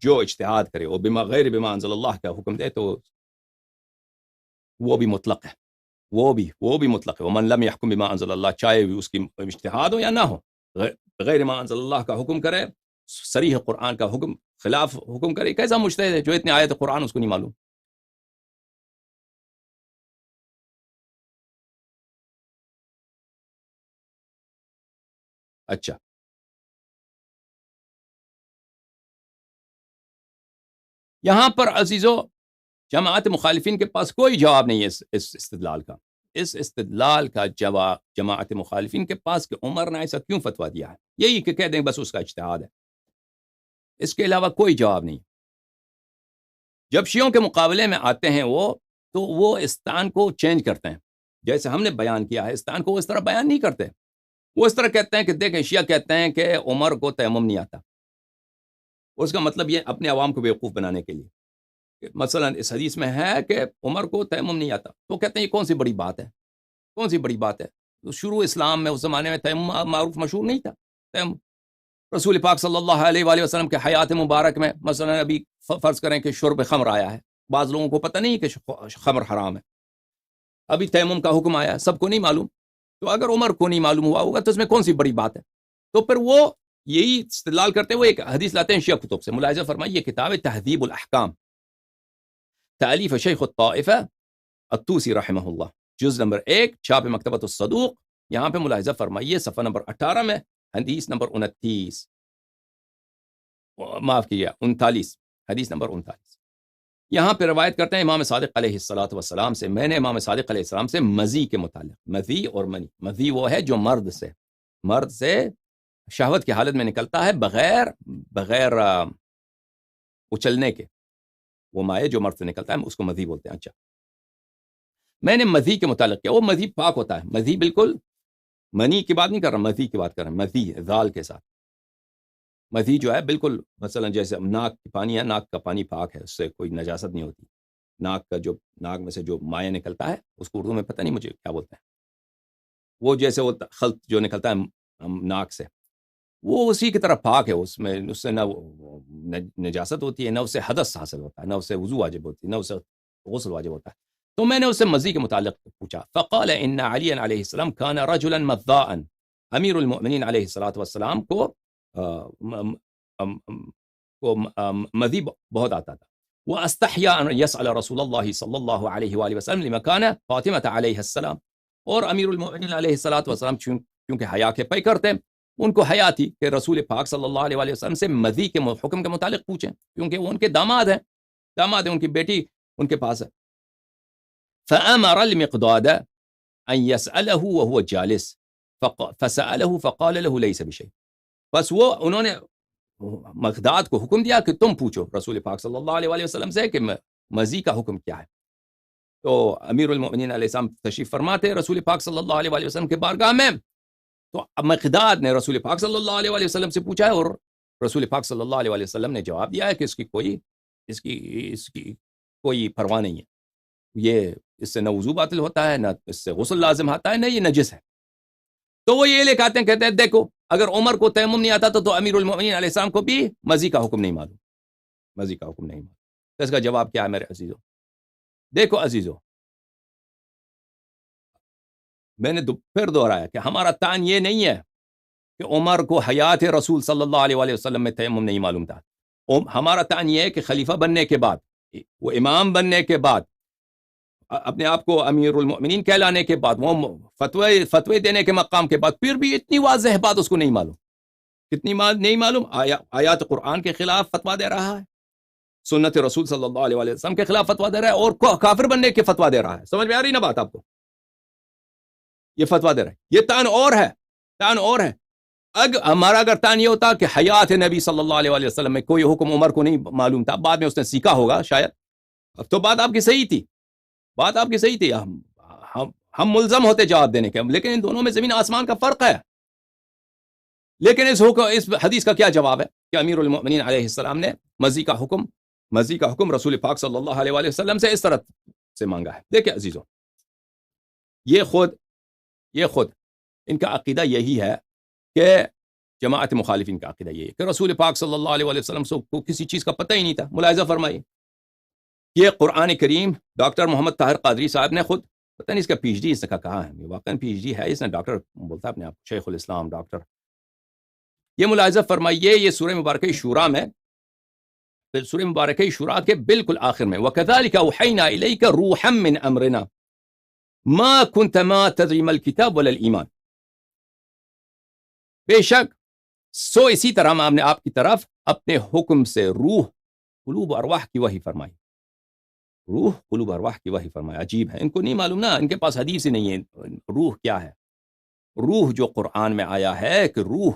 جو اجتہاد کرے وہ غیر بما انزل اللہ کا حکم دے تو وہ بھی مطلق ہے، وہ بھی مطلق ہے. ومن لم يحكم بما انزل اللہ، چاہے اس کی اجتہاد ہو یا نہ ہو، غیر ما انزل اللہ کا حکم کرے، صریح قرآن کا حکم خلاف حکم کرے. کیسا مجتہد ہے جو اتنے آیت قرآن اس کو نہیں معلوم؟ اچھا، یہاں پر عزیزو جماعت مخالفین کے پاس کوئی جواب نہیں ہے اس استدلال کا. اس استدلال کا جواب جماعت مخالفین کے پاس کہ عمر نے ایسا کیوں فتویٰ دیا ہے، یہی کہ کہہ دیں بس اس کا اجتہاد ہے، اس کے علاوہ کوئی جواب نہیں. جب شیعوں کے مقابلے میں آتے ہیں تو وہ استان کو چینج کرتے ہیں، جیسے ہم نے بیان کیا ہے. استان کو وہ اس طرح بیان نہیں کرتے، وہ اس طرح کہتے ہیں کہ دیکھیں شیعہ کہتے ہیں کہ عمر کو تیمم نہیں آتا. اس کا مطلب یہ اپنے عوام کو بیوقوف بنانے کے لیے، مثلا اس حدیث میں ہے کہ عمر کو تیمم نہیں آتا، تو کہتے ہیں یہ کون سی بڑی بات ہے، کون سی بڑی بات ہے. شروع اسلام میں اس زمانے میں تیمم معروف مشہور نہیں تھا. تیمم رسول پاک صلی اللہ علیہ وآلہ وسلم کے حیات مبارک میں مثلا ابھی فرض کریں کہ شرب خمر آیا ہے، بعض لوگوں کو پتہ نہیں کہ خمر حرام ہے، ابھی تیمم کا حکم آیا ہے، سب کو نہیں معلوم. تو اگر عمر کو نہیں معلوم ہوا ہوگا تو اس میں کون سی بڑی بات ہے؟ تو پھر وہ یہی استدلال کرتے ہوئے ایک حدیث لاتے ہیں شیعہ کتب سے. ملاحظہ فرمائیے، یہ کتاب ہے تہذیب الاحکام، تالیف شیخ الطائفہ الطوسی رحمہ اللہ، جز نمبر 1، چھاپ مکتبۃ الصدوق. یہاں پہ ملاحظہ فرمائیے صفحہ نمبر 18 میں حدیث نمبر 29، معاف کیجیے 39، حدیث نمبر 39. یہاں پہ روایت کرتے ہیں امام صادق علیہ السلام سے، میں نے امام صادق علیہ السلام سے مزی کے متعلق، مزی اور منی. مزی وہ ہے جو مرد سے شہوت کی حالت میں نکلتا ہے بغیر اچلنے کے، وہ مائع جو مرد سے نکلتا ہے اس کو مزی بولتے ہیں. اچھا، میں نے مزی کے متعلق کیا، وہ مزی پاک ہوتا ہے. مزی بالکل منی کی بات نہیں کر رہا، مزی کی بات کر رہا ہوں، مزی ذال کے ساتھ. مزی جو ہے بالکل مثلا جیسے ناک کی پانی ہے، ناک کا پانی پاک ہے، اس سے کوئی نجاست نہیں ہوتی. ناک میں سے جو مائع نکلتا ہے اس کو اردو میں پتہ نہیں مجھے کیا بولتے ہیں، وہ جیسے وہ خلط جو نکلتا ہے ناک سے، وہ اسی کی طرح پاک ہے. اس سے نہ نجاست ہوتی ہے، نہ اس سے حدث حاصل ہوتا ہے، نہ اس سے وضو واجب ہوتی ہے، نہ اس سے غسل واجب ہوتا ہے. تو میں نے اس سے مزی کے متعلق پوچھا. فقال ان علی علیہ السلام كان رجلا مذاء، امیر المؤمنین علیہ الصلوۃ والسلام کو مزی بہت آتا تھا. واستحیا ان يسأل رسول اللہ صلی اللہ علیہ وآلہ وسلم لمكان فاطمہ علیہ السلام، اور امیر المؤمنین علیہ الصلوۃ والسلام کیونکہ حیا کے پیکر تھے، ان کو حیا تھی کہ رسول پاک صلی اللہ علیہ وآلہ وسلم سے مزی کے حکم کے متعلق پوچھیں، کیونکہ وہ ان کے داماد ہیں، ان کی بیٹی ان کے پاس ہے. فأمر المقداد ان يسأله وهو جالس فسأله فقال له ليس بشيء. بس وہ انہوں نے مقداد کو حکم دیا کہ تم پوچھو رسول پاک صلی اللہ علیہ وآلہ وسلم سے کہ مزی کا حکم کیا ہے. تو امیر المؤمنین علیہ السلام تشریف فرماتے رسول پاک صلی اللہ علیہ وآلہ وسلم کے بارگاہ میں. تو مقداد نے رسول پاک صلی اللہ علیہ وآلہ وسلم سے پوچھا ہے، اور رسول پاک صلی اللہ علیہ وآلہ وسلم نے جواب دیا ہے کہ اس کی کوئی پرواہ نہیں ہے، یہ اس سے نہ وضو باطل ہوتا ہے، نہ اس سے غسل لازم آتا ہے، نہ یہ نجس ہے. تو وہ یہ لے کے آتے ہیں، کہتے ہیں دیکھو اگر عمر کو تیمم نہیں آتا تو امیر المؤمنین علیہ السلام کو بھی مزی کا حکم نہیں معلوم، مزی کا حکم نہیں معلوم. تو اس کا جواب کیا ہے میرے عزیزو؟ دیکھو عزیزو، میں نے پھر دوہرایا کہ ہمارا تعین یہ نہیں ہے کہ عمر کو حیات رسول صلی اللہ علیہ وآلہ وسلم میں تیمم نہیں معلوم تھا. ہمارا تعین یہ ہے کہ خلیفہ بننے کے بعد، وہ امام بننے کے بعد، اپنے آپ کو امیر المؤمنین کہلانے کے بعد، وہ فتوے دینے کے مقام کے بعد، پھر بھی اتنی واضح بات اس کو نہیں معلوم. کتنی نہیں معلوم؟ آیات قرآن کے خلاف فتویٰ دے رہا ہے، سنت رسول صلی اللہ علیہ وسلم کے خلاف فتویٰ دے رہا ہے، اور کافر بننے کے فتویٰ دے رہا ہے. سمجھ میں آ رہی نا بات آپ کو؟ یہ فتویٰ دے رہا ہے، یہ تعین اور ہے. ہمارا اگر تعین یہ ہوتا کہ حیات نبی صلی اللہ علیہ وسلم میں کوئی حکم عمر کو نہیں معلوم تھا، بعد میں اس نے سیکھا ہوگا شاید، اب تو بات آپ کی صحیح تھی، ہم ملزم ہوتے جواب دینے کے. لیکن ان دونوں میں زمین آسمان کا فرق ہے. لیکن اس حدیث کا کیا جواب ہے کہ امیر المؤمنین علیہ السلام نے مزی کا حکم رسول پاک صلی اللہ علیہ وآلہ وسلم سے اس طرح سے مانگا ہے. دیکھیں عزیزو، یہ خود ان کا عقیدہ یہی ہے کہ جماعت مخالفین کا عقیدہ یہ ہے کہ رسول پاک صلی اللہ علیہ وسلم کو کسی چیز کا پتہ ہی نہیں تھا. ملاحظہ فرمائیے، یہ قرآن کریم ڈاکٹر محمد طاہر قادری صاحب نے خود، پتہ نہیں اس کا پی ایچ ڈی اس کا کہاں ہے، واقعاً پی ایچ ڈی ہے، اس نے ڈاکٹر بولتا ہے اپنے آپ شیخ الاسلام ڈاکٹر. یہ ملاحظہ فرمائیے، یہ سورہ مبارکہ شورا میں، سورہ مبارکہ شورا کے بالکل آخر میں وَكَذَلِكَ أَوْحَيْنَا إِلَيْكَ رُوحًا مِّنْ أَمْرِنَا مَا كُنْتَ مَا تَدْرِي مَا الْكِتَابُ وَلَا الْإِيمَانُ. بے شک سو اسی طرح ہم نے آپ کی طرف اپنے حکم سے روح قلوب و ارواح کی وحی فرمائی. روح قلوب ارواح کی وحی فرمائی. عجیب ہے، ان کو نہیں معلوم نا، ان کے پاس حدیث ہی نہیں ہے روح کیا ہے. روح جو قرآن میں آیا ہے کہ روح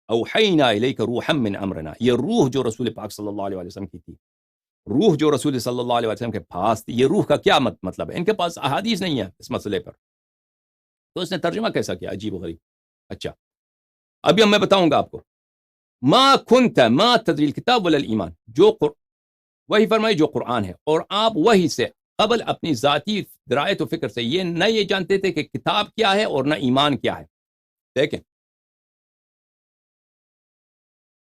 اوحینا الیک روحا من امرنا، یہ روح جو رسول پاک صلی اللہ علیہ وسلم کی تھی، روح جو رسول صلی اللہ علیہ وسلم کے پاس تھی، یہ روح کا کیا مطلب ہے؟ ان کے پاس احادیث نہیں ہے اس مسئلے پر، تو اس نے ترجمہ کیسا کیا؟ عجیب و غریب. اچھا ابھی میں بتاؤں گا آپ کو. ما کنت ما تدری الکتاب ولا الایمان، جو وہی فرمائی جو قرآن ہے، اور آپ وہی سے قبل اپنی ذاتی درایت و فکر سے یہ نہ یہ جانتے تھے کہ کتاب کیا ہے اور نہ ایمان کیا ہے. دیکھیں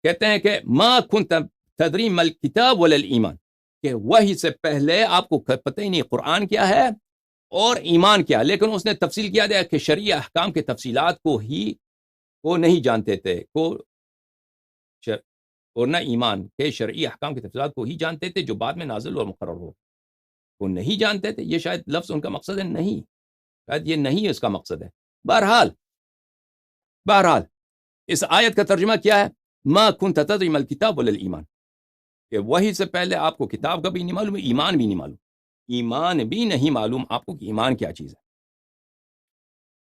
کہتے ہیں کہ ما کنت تدری ما الکتاب ولا الایمان، کہ وہی سے پہلے آپ کو پتہ ہی نہیں قرآن کیا ہے اور ایمان کیا ہے. لیکن اس نے تفصیل کیا دیا کہ شرعی احکام کے تفصیلات کو نہیں جانتے تھے، اور نہ ایمان کے شرعی احکام کے تفصیلات کو ہی جانتے تھے جو بعد میں نازل اور مقرر ہو. وہ نہیں جانتے تھے، یہ شاید لفظ ان کا مقصد ہے نہیں، شاید یہ نہیں اس کا مقصد ہے. بہرحال اس آیت کا ترجمہ کیا ہے؟ ما کنت تدری ما الکتاب ولا الایمان، کہ وہی سے پہلے آپ کو کتاب کا بھی نہیں معلوم، ایمان بھی نہیں معلوم. ایمان بھی نہیں معلوم آپ کو کہ ایمان کیا چیز ہے.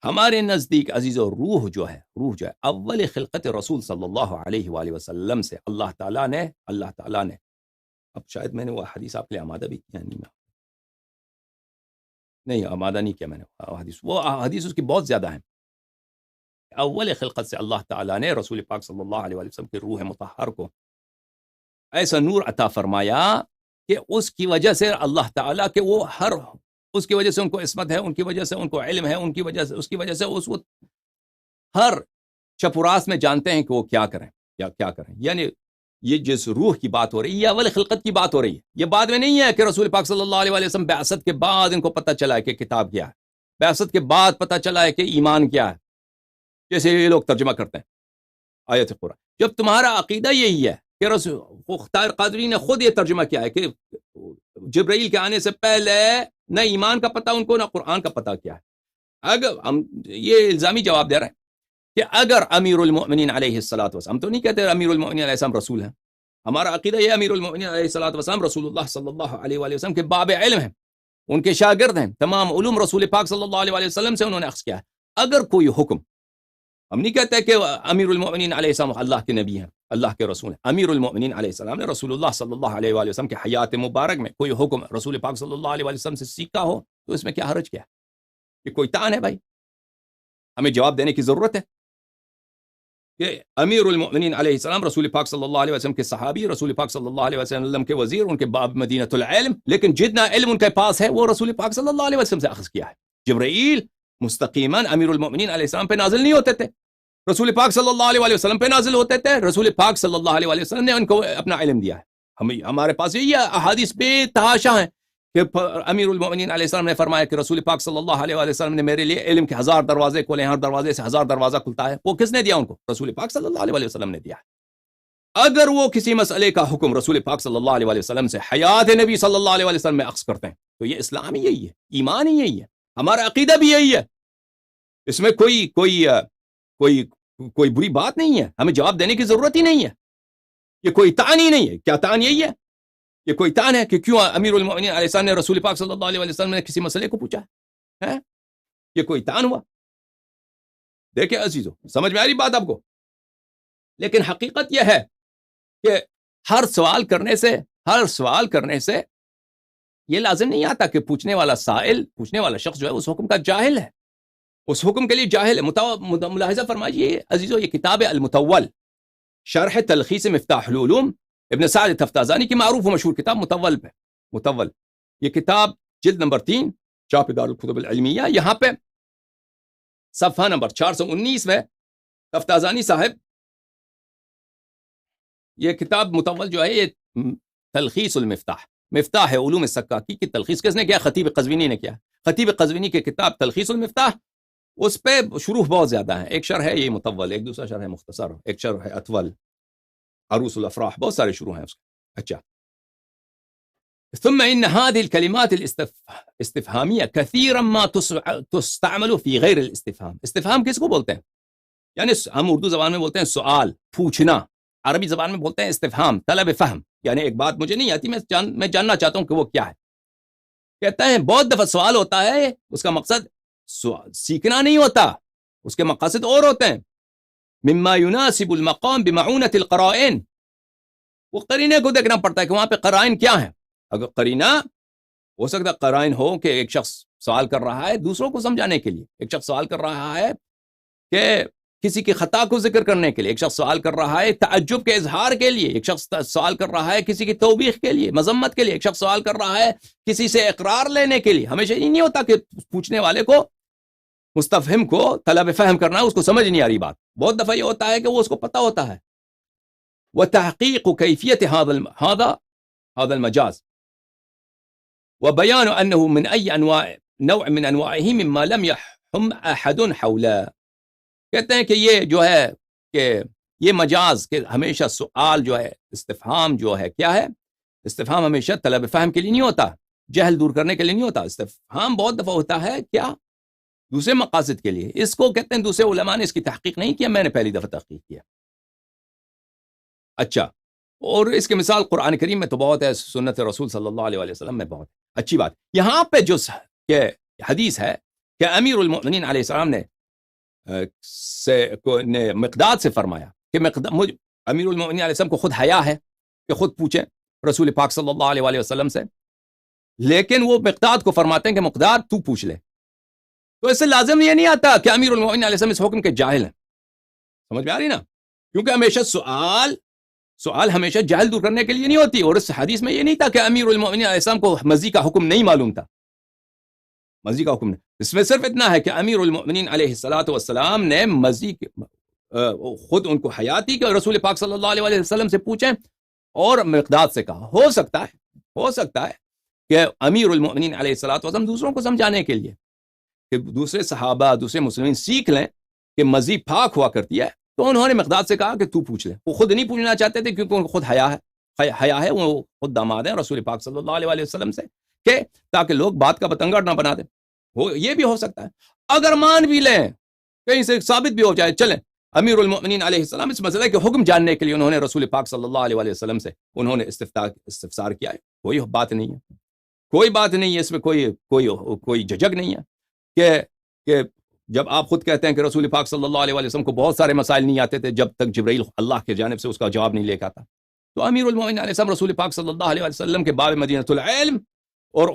ہمارے نزدیک عزیزو روح جو ہے اول خلقت رسول صلی اللہ علیہ وآلہ وسلم سے اللہ تعالیٰ نے اب شاید میں نے وہ حدیث آپ کے لیے آمادہ بھی کیا نہیں آمادہ نہیں کیا میں نے وہ حدیث اس کی بہت زیادہ ہیں. اول خلقت سے اللہ تعالیٰ نے رسول پاک صلی اللہ علیہ وسلم کے روح مطہر کو ایسا نور عطا فرمایا کہ اس کی وجہ سے اللہ تعالیٰ کے وہ اس کی وجہ سے ان کو عصمت ہے، ان کی وجہ سے ان کو علم ہے، اس کی وجہ سے اس وقت ہر چپراس میں جانتے ہیں کہ وہ کیا کریں یا کیا کریں. یعنی یہ جس روح کی بات ہو رہی ہے یہ اول خلقت کی بات ہو رہی ہے. یہ بعد میں نہیں ہے کہ رسول پاک صلی اللہ علیہ وسلم بعثت کے بعد ان کو پتہ چلا ہے کہ کتاب کیا ہے، بعثت کے بعد پتہ چلا ہے کہ ایمان کیا ہے، جیسے یہ لوگ ترجمہ کرتے ہیں آیت قرآن. جب تمہارا عقیدہ یہی ہے کہ رسول طاہر قادری نے خود یہ ترجمہ کیا ہے کہ جبرائیل کے آنے سے پہلے نہ ایمان کا پتہ ان کو نہ قرآن کا پتہ کیا ہے. اگر ہم یہ الزامی جواب دے رہے ہیں کہ اگر امیر المؤمنین علیہ الصلوۃ والسلام، ہم تو نہیں کہتے امیر المؤمنین علیہ السلام رسول ہیں، ہمارا عقیدہ یہ امیر المؤمنین علیہ الصلوۃ والسلام رسول اللہ صلی اللہ علیہ وآلہ وسلم کے باب علم ہیں، ان کے شاگرد ہیں، تمام علوم رسول پاک صلی اللہ علیہ وآلہ وسلم سے انہوں نے اخذ کیا ہے. اگر کوئی حکم، ہم نہیں کہتے کہ امیر المؤمنین علیہ السلام اللہ کے نبی ہیں، اللہ کے رسول ہیں. امیر المؤمنین علیہ السلام نے رسول اللہ صلی اللہ علیہ وآلہ وسلم کے حیات مبارک میں کوئی حکم رسول پاک صلی اللہ علیہ وآلہ وسلم سے سیکھا ہو تو اس میں کیا حرج کیا ہے؟ یہ کوئی طعن ہے بھائی؟ ہمیں جواب دینے کی ضرورت ہے کہ امیر المؤمنین علیہ السلام رسول پاک صلی اللہ علیہ وسلم کے صحابی، رسول پاک صلی اللہ علیہ وسلم کے وزیر، ان کے باب مدینۃ العلم، لیکن جتنا علم ان کے پاس ہے وہ رسول پاک صلی اللہ علیہ وسلم سے اخذ کیا ہے. جبرائیل مستقیما امیر المؤمنین علیہ السلام پہ نازل نہیں ہوتے تھے، رسول پاک صلی اللہ علیہ وسلم پہ نازل ہوتے تھے. رسول پاک صلی اللہ علیہ وسلم نے ان کو اپنا علم دیا ہے. ہمارے پاس یہ احادیث بے تحاشا ہیں کہ امیر المؤمنین علیہ السلام نے فرمایا کہ رسول پاک صلی اللہ علیہ وسلم نے میرے لیے علم کے 1000 دروازے کھولے ہیں، ہر دروازے سے 1000 دروازہ کھلتا ہے. وہ کس نے دیا ان کو؟ رسول پاک صلی اللہ علیہ وسلم نے دیا ہے. اگر وہ کسی مسئلے کا حکم رسول پاک صلی اللہ علیہ وسلم سے حیات نبی صلی اللہ علیہ وسلم میں اخذ کرتے ہیں تو یہ اسلام ہی یہی ہے، ایمان ہی یہی ہے، ہمارا عقیدہ بھی یہی ہے. اس میں کوئی بری بات نہیں ہے، ہمیں جواب دینے کی ضرورت ہی نہیں ہے. یہ کوئی طعن ہی نہیں ہے. کیا طعن یہی ہے؟ یہ کوئی طعن ہے کہ کیوں امیر المؤمنین علیہ السلام نے رسول پاک صلی اللہ علیہ وسلم نے کسی مسئلے کو پوچھا ہے؟ یہ کوئی طعن ہوا؟ دیکھیں عزیزو، سمجھ میں آ رہی بات آپ کو؟ لیکن حقیقت یہ ہے کہ ہر سوال کرنے سے یہ لازم نہیں آتا کہ پوچھنے والا شخص جو ہے اس حکم کا جاہل ہے، اس حکم کے لیے جاہل ہے. ملاحظہ فرمائیے عزیزو، یہ کتاب المتول شرح تلخیص مفتاح العلوم ابن سعد تفتازانی کی معروف و مشہور کتاب متول. یہ کتاب جلد نمبر 3 چاپ دار الکتب العلمیہ، یہاں پہ صفحہ نمبر 419 میں تفتازانی صاحب یہ کتاب مطول جو ہے یہ تلخیص المفتاح، مفتاح علوم السکاکی کی تلخیص کس نے کیا؟ خطیب قزوینی نے کیا۔ خطیب قزوینی کی کتاب تلخیص المفتاح، اس پہ شروح بہت زیادہ ہیں، ایک شرح ہے یہ مطول، ایک دوسرا شرح ہے مختصر، ایک شرح ہے اطول، عروس الافراح، بہت سارے شروح ہیں اس کے۔ اچھا، ثم ان هذه الكلمات الاستفهاميه كثيرا ما تستعمل في غير الاستفهام۔ استفهام کس کو بولتے ہیں؟ یعنی ہم اردو زبان میں بولتے ہیں سوال، پوچھنا، عربی زبان میں بولتے ہیں استفہام، طلب فہم، یعنی ایک بات مجھے نہیں آتی، میں جاننا چاہتا ہوں کہ وہ کیا ہے۔ کہتا ہے بہت دفعہ سوال ہوتا ہے، اس کا مقصد سیکھنا نہیں ہوتا، اس کے مقاصد اور ہوتے ہیں۔ مما يناسب المقام بمعونة القرائن، وہ قرینے کو دیکھنا پڑتا ہے کہ وہاں پہ قرائن کیا ہیں۔ اگر قرینہ ہو سکتا ہے قرائن ہو کہ ایک شخص سوال کر رہا ہے دوسروں کو سمجھانے کے لیے، ایک شخص سوال کر رہا ہے کہ کسی کی خطا کو ذکر کرنے کے لیے، ایک شخص سوال کر رہا ہے تعجب کے اظہار کے لیے، ایک شخص سوال کر رہا ہے کسی کی توبیخ کے لیے، مذمت کے لیے، ایک شخص سوال کر رہا ہے کسی سے اقرار لینے کے لیے۔ ہمیشہ یہ نہیں ہوتا کہ پوچھنے والے کو، مستفہم کو طلب فہم کرنا ہے، اس کو سمجھ نہیں آ رہی بات۔ بہت دفعہ یہ ہوتا ہے کہ وہ اس کو پتہ ہوتا ہے۔ وتحقیق کیفیت هذا المجاز وبيان انه من اي نوع من انواعه مما لم يحم احد حوله۔ کہتے ہیں کہ یہ جو ہے کہ یہ مجاز کہ ہمیشہ سوال جو ہے، استفہام جو ہے کیا ہے؟ استفہام ہمیشہ طلب فہم کے لیے نہیں ہوتا، جہل دور کرنے کے لیے نہیں ہوتا۔ استفہام بہت دفعہ ہوتا ہے کیا؟ دوسرے مقاصد کے لیے۔ اس کو کہتے ہیں دوسرے علماء نے اس کی تحقیق نہیں کیا، میں نے پہلی دفعہ تحقیق کیا۔ اچھا، اور اس کے مثال قرآن کریم میں تو بہت ہے، سنت رسول صلی اللہ علیہ وسلم میں بہت ہے۔ اچھی بات، یہاں پہ جو کہ حدیث ہے کہ امیر المؤمنین علیہ السلام نے مقداد سے فرمایا کہ امیر المؤمنین علیہ السلام کو خود حیا ہے کہ خود پوچھیں رسول پاک صلی اللہ علیہ وسلم سے، لیکن وہ مقداد کو فرماتے ہیں کہ مقداد تو پوچھ لے۔ تو اس سے لازم یہ نہیں آتا کہ امیر المؤمنین علیہ السلام اس حکم کے جاہل ہیں۔ سمجھ میں آ رہی نا؟ کیونکہ ہمیشہ سوال ہمیشہ جہل دور کرنے کے لیے نہیں ہوتی، اور اس حدیث میں یہ نہیں تھا کہ امیر المؤمنین علیہ السلام کو مزی کا حکم نہیں معلوم تھا، مزی کا حکم نہیں۔ اس میں صرف اتنا ہے کہ امیر المؤمنین علیہ الصلوۃ والسلام نے مزی خود ان کو حیا تھی کہ رسول پاک صلی اللہ علیہ وسلم سے پوچھیں، اور مقداد سے کہا۔ ہو سکتا ہے کہ امیر المؤمنین علیہ الصلوۃ والسلام دوسروں کو سمجھانے کے لیے کہ دوسرے صحابہ، دوسرے مسلمین سیکھ لیں کہ مزی پاک ہوا کرتی ہے، تو انہوں نے مقداد سے کہا کہ تو پوچھ لے۔ وہ خود نہیں پوچھنا چاہتے تھے کیونکہ ان کو خود حیا ہے، وہ خود داماد ہیں رسول پاک صلی اللہ علیہ وسلم سے، کہ تاکہ لوگ بات کا بتنگڑ نہ بنا دیں۔ یہ بھی ہو سکتا ہے۔ اگر مان بھی لیں، کہیں سے ثابت بھی ہو جائے، چلیں امیر المؤمنین علیہ السلام اس مسئلے کے حکم جاننے کے لیے انہوں نے رسول پاک صلی اللہ علیہ وسلم سے انہوں نے استفسار کیا ہے، کوئی بات نہیں ہے، کوئی بات نہیں ہے، اس میں کوئی جھجک نہیں ہے کہ جب آپ خود کہتے ہیں کہ رسول پاک صلی اللہ علیہ وسلم کو بہت سارے مسائل نہیں آتے تھے جب تک جبرائیل اللہ کی جانب سے اس کا جواب نہیں لے کے آتا، تو امیر المؤمنین علیہ السلام رسول پاک صلی اللہ علیہ وسلم کے باب مدینۃ العلم اور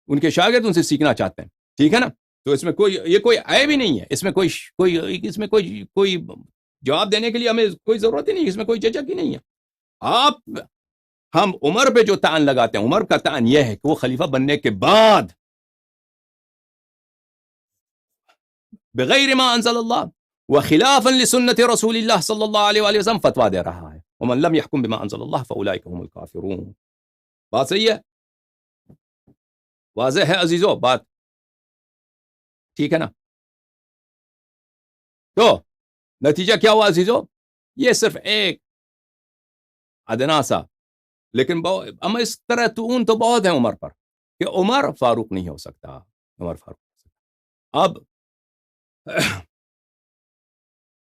ان کے شاگرد ان سے سیکھنا چاہتے ہیں، ٹھیک ہے نا؟ تو اس میں کوئی عیب ہی نہیں ہے، اس میں کوئی جواب دینے کے لیے ہمیں کوئی ضرورت ہی نہیں، اس میں کوئی جھجک ہی نہیں ہے۔ ہم عمر پہ جو تعین لگاتے ہیں، عمر کا تعین یہ ہے کہ وہ خلیفہ بننے کے بعد بغیر ما انزل اللہ وخلافا لسنت رسول اللہ صلی اللہ علیہ وآلہ وسلم فتوا دے رہا ہے۔ ومن لم يحكم بما انزل اللہ فاولئک هم الکافرون۔ بات صحیح ہے، واضح ہے عزیزو بات، ٹھیک ہے نا؟ تو نتیجہ کیا ہوا عزیزو؟ یہ صرف ایک ادنا سا، لیکن اما اس طرح تو بہت ہے عمر پر کہ عمر فاروق نہیں ہو سکتا، عمر فاروق ہو سکتا۔ اب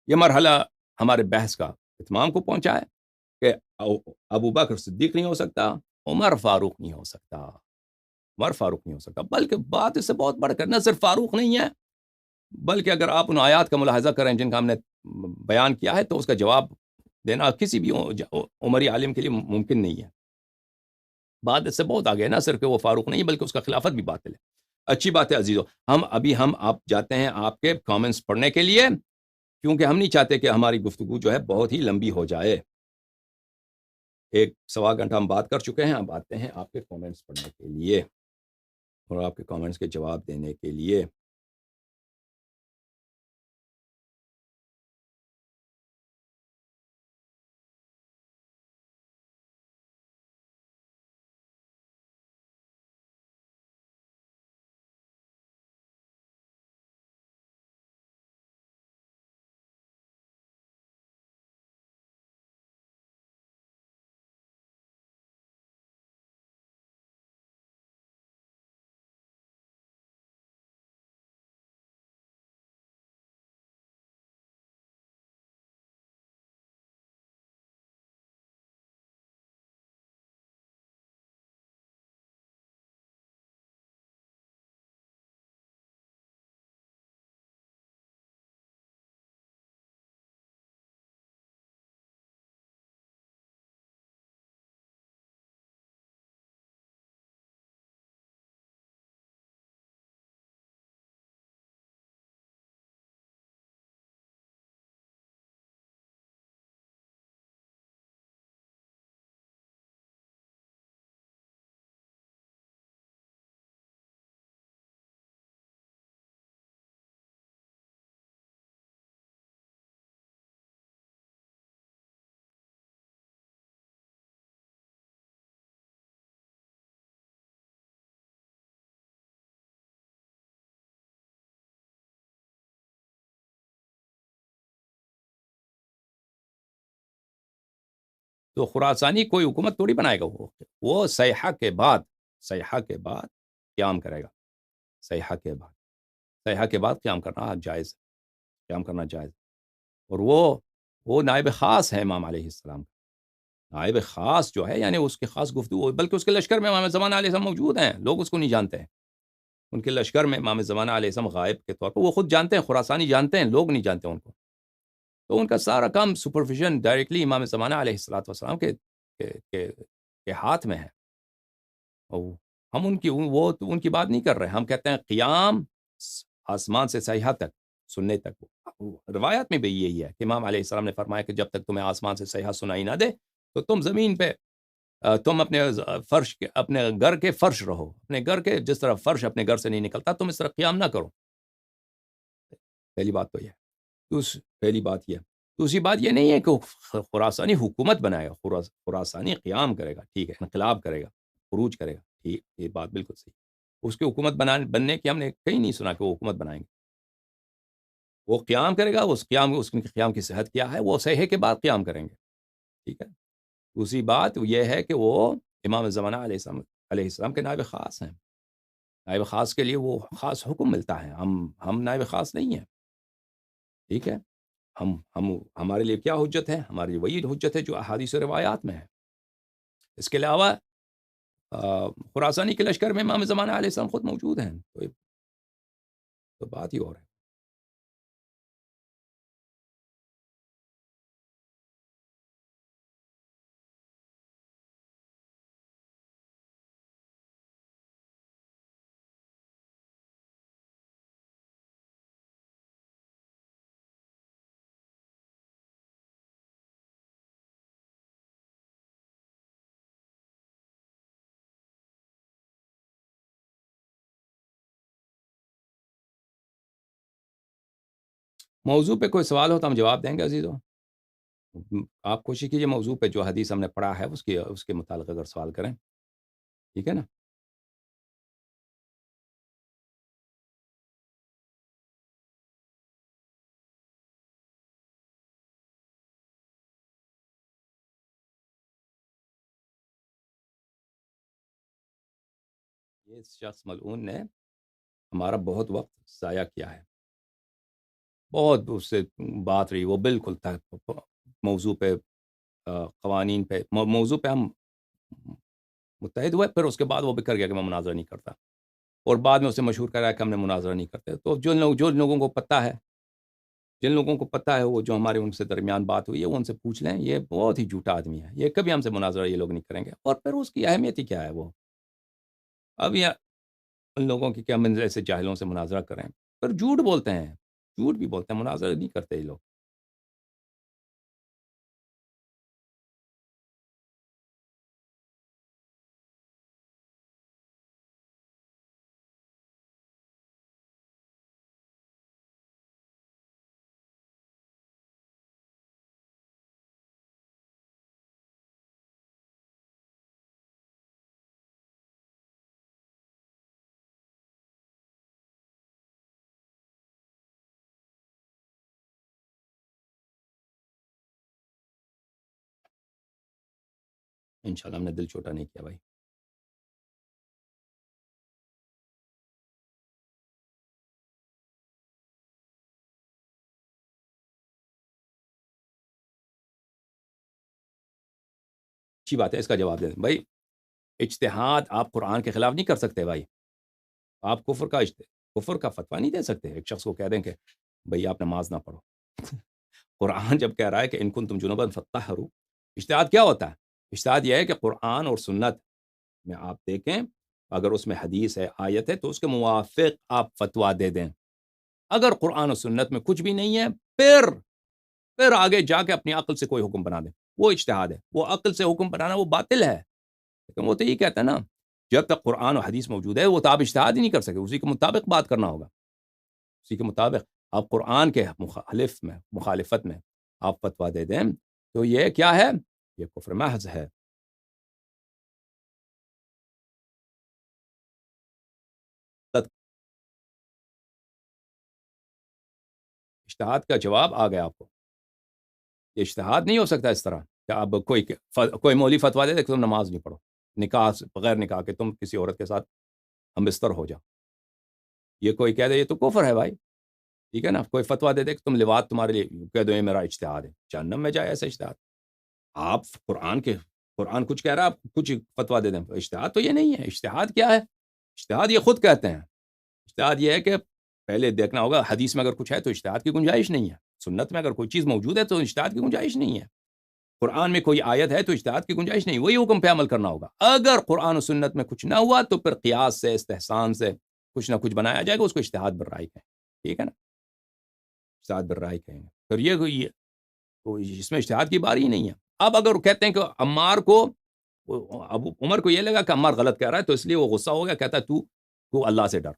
یہ مرحلہ ہمارے بحث کا اتمام کو پہنچا ہے کہ ابو بکر صدیق نہیں ہو سکتا، عمر فاروق نہیں ہو سکتا، عمر فاروق نہیں ہو سکتا، بلکہ بات اس سے بہت بڑھ کر نہ صرف فاروق نہیں ہے، بلکہ اگر آپ ان آیات کا ملاحظہ کریں جن کا ہم نے بیان کیا ہے تو اس کا جواب دینا کسی بھی عمری عالم کے لیے ممکن نہیں ہے۔ بات اس سے بہت آگے ہے، نہ صرف کہ وہ فاروق نہیں بلکہ اس کا خلافت بھی باطل ہے۔ اچھی بات ہے عزیزو، ہم آپ جاتے ہیں آپ کے کامنٹس پڑھنے کے لیے، کیونکہ ہم نہیں چاہتے کہ ہماری گفتگو جو ہے بہت ہی لمبی ہو جائے۔ 1.25 گھنٹہ ہم بات کر چکے ہیں، اب آتے ہیں آپ کے کامنٹس پڑھنے کے لیے اور آپ کے کامنٹس کے جواب دینے کے لیے۔ تو خراسانی کوئی حکومت تھوڑی بنائے گا، وہ صیحہ کے بعد قیام کرے گا، صیحہ کے بعد، صیحہ کے بعد قیام کرنا جائز، قیام کرنا جائز۔ اور وہ نائب خاص ہے امام علیہ السلام کا، نائب خاص جو ہے یعنی اس کی خاص گفتگو، بلکہ اس کے لشکر میں امام زمانہ علیہ السلام موجود ہیں، لوگ اس کو نہیں جانتے ہیں، ان کے لشکر میں امام زمانہ علیہ السلام غائب کے طور پر، وہ خود جانتے ہیں، خراسانی جانتے ہیں، لوگ نہیں جانتے ان کو، تو ان کا سارا کام سپرفیشن ڈائریکٹلی امام زمانہ علیہ السلام کے ہاتھ میں ہے۔ اور ہم ان کی بات نہیں کر رہے، ہم کہتے ہیں قیام آسمان سے صحیحہ تک سننے تک۔ روایات میں بھی یہی ہے کہ امام علیہ السلام نے فرمایا کہ جب تک تمہیں آسمان سے صحیحہ سنائی نہ دے تو تم زمین پہ تم اپنے فرش کے، اپنے گھر کے فرش رہو، اپنے گھر کے جس طرح فرش اپنے گھر سے نہیں نکلتا تم اس طرح قیام نہ کرو۔ پہلی بات تو یہ ہے، پہلی بات یہ، دوسری بات یہ نہیں ہے کہ خراسانی حکومت بنائے گا، خراسانی قیام کرے گا، ٹھیک ہے، انقلاب کرے گا، خروج کرے گا، ٹھیک، یہ بات بالکل صحیح۔ اس کی حکومت بننے کی ہم نے کہیں نہیں سنا کہ وہ حکومت بنائیں گے، وہ قیام کرے گا، اس قیام کی صحت کیا ہے، وہ صحیح کے بعد قیام کریں گے، ٹھیک ہے۔ دوسری بات یہ ہے کہ وہ امام زمانہ علیہ السلام کے نائب خاص ہیں، نائب خاص کے لیے وہ خاص حکم ملتا ہے، ہم نائب خاص نہیں ہیں، ٹھیک ہے۔ ہمارے لیے کیا حجت ہے؟ ہماری وہی حجت ہے جو احادیث و روایات میں ہے۔ اس کے علاوہ خراسانی کے لشکر میں امام زمانہ علیہ السلام خود موجود ہیں، تو بات ہی اور ہے۔ موضوع پہ کوئی سوال ہو تو ہم جواب دیں گے عزیزوں، آپ کوشش کیجیے موضوع پہ جو حدیث ہم نے پڑھا ہے اس کے متعلق اگر سوال کریں، ٹھیک ہے نا۔ یہ شخص ملعون نے ہمارا بہت وقت ضائع کیا ہے، بہت اس سے بات رہی، وہ بالکل موضوع پہ، قوانین پہ، موضوع پہ ہم متحد ہوئے، پھر اس کے بعد وہ بکر گیا کہ میں مناظرہ نہیں کرتا، اور بعد میں اسے مشہور کرایا کہ ہم نے مناظرہ نہیں کرتے۔ تو جو لوگوں کو پتہ ہے، جن لوگوں کو پتہ ہے، وہ جو ہمارے ان سے درمیان بات ہوئی ہے، وہ ان سے پوچھ لیں، یہ بہت ہی جھوٹا آدمی ہے، یہ کبھی ہم سے مناظرہ یہ لوگ نہیں کریں گے، اور پھر اس کی اہمیت ہی کیا ہے؟ وہ اب یہ ان لوگوں کی کیا منزل سے جاہلوں سے مناظرہ کریں، پھر جھوٹ بولتے ہیں، جھوٹ بھی بولتے ہیں، مناظرہ نہیں کرتے یہ لوگ۔ انشاءاللہ ہم نے دل چھوٹا نہیں کیا بھائی۔ اچھی بات ہے، اس کا جواب دیں بھائی۔ اجتہاد آپ قرآن کے خلاف نہیں کر سکتے بھائی، آپ کفر کا فتویٰ نہیں دے سکتے، ایک شخص کو کہہ دیں کہ بھائی آپ نماز نہ پڑھو۔ قرآن جب کہہ رہا ہے کہ ان کنتم جنبا فطہروا، اجتہاد کیا ہوتا ہے؟ اجتہاد یہ ہے کہ قرآن اور سنت میں آپ دیکھیں، اگر اس میں حدیث ہے، آیت ہے، تو اس کے موافق آپ فتویٰ دے دیں۔ اگر قرآن و سنت میں کچھ بھی نہیں ہے، پھر آگے جا کے اپنی عقل سے کوئی حکم بنا دیں، وہ اجتہاد ہے۔ وہ عقل سے حکم بنانا وہ باطل ہے، لیکن وہ تو یہ کہتا ہے نا، جب تک قرآن و حدیث موجود ہے وہ تو آپ اجتہاد ہی نہیں کر سکے، اسی کے مطابق بات کرنا ہوگا، اسی کے مطابق آپ قرآن کے مخالفت میں آپ فتویٰ دے دیں، تو یہ کیا ہے؟ یہ کفر محض ہے۔ اجتہاد کا جواب آ گیا آپ کو، یہ اجتہاد نہیں ہو سکتا اس طرح۔ کہ اب کوئی مولوی فتویٰ دے دے کہ تم نماز نہیں پڑھو، نکاح بغیر نکاح کے تم کسی عورت کے ساتھ ہم بستر ہو جاؤ، یہ کوئی کہہ دے یہ تو کفر ہے بھائی، ٹھیک ہے نا. کوئی فتویٰ دے دے کہ تم لواط تمہارے لیے، کہہ دو یہ میرا اجتہاد ہے، جہنم میں جائے ایسا اجتہاد. آپ قرآن کچھ کہہ رہا ہے، آپ کچھ فتویٰ دے دیں، اجتہاد تو یہ نہیں ہے. اجتہاد کیا ہے؟ اجتہاد یہ خود کہتے ہیں، اجتہاد یہ ہے کہ پہلے دیکھنا ہوگا حدیث میں اگر کچھ ہے تو اجتہاد کی گنجائش نہیں ہے، سنت میں اگر کوئی چیز موجود ہے تو اجتہاد کی گنجائش نہیں ہے، قرآن میں کوئی آیت ہے تو اجتہاد کی گنجائش نہیں، وہی حکم پہ عمل کرنا ہوگا. اگر قرآن و سنت میں کچھ نہ ہوا تو پھر قیاس سے، استحسان سے کچھ نہ کچھ بنایا جائے گا، اس کو اجتہاد بالرائے کہیں، ٹھیک ہے نا، اجتہاد بالرائے کہیں گے. پھر یہ تو اس میں اجتہاد کی باری ہی نہیں ہے. اب اگر کہتے ہیں کہ عمار کو، اب عمر کو یہ لگا کہ عمار غلط کہہ رہا ہے تو اس لیے وہ غصہ ہو گیا، کہتا ہے تو اللہ سے ڈر.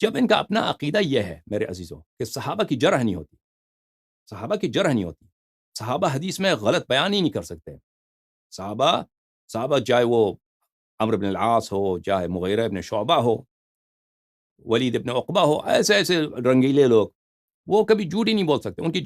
جب ان کا اپنا عقیدہ یہ ہے میرے عزیزوں کہ صحابہ کی جرح نہیں ہوتی، صحابہ کی جرح نہیں ہوتی، صحابہ حدیث میں غلط بیان ہی نہیں کر سکتے. صحابہ چاہے وہ عمرو بن العاص ہو، چاہے مغیرہ ابن شعبہ ہو، ولید ابن عقبہ ہو، ایسے رنگیلے لوگ، وہ کبھی جھوٹ ہی نہیں بول سکتے. ان کی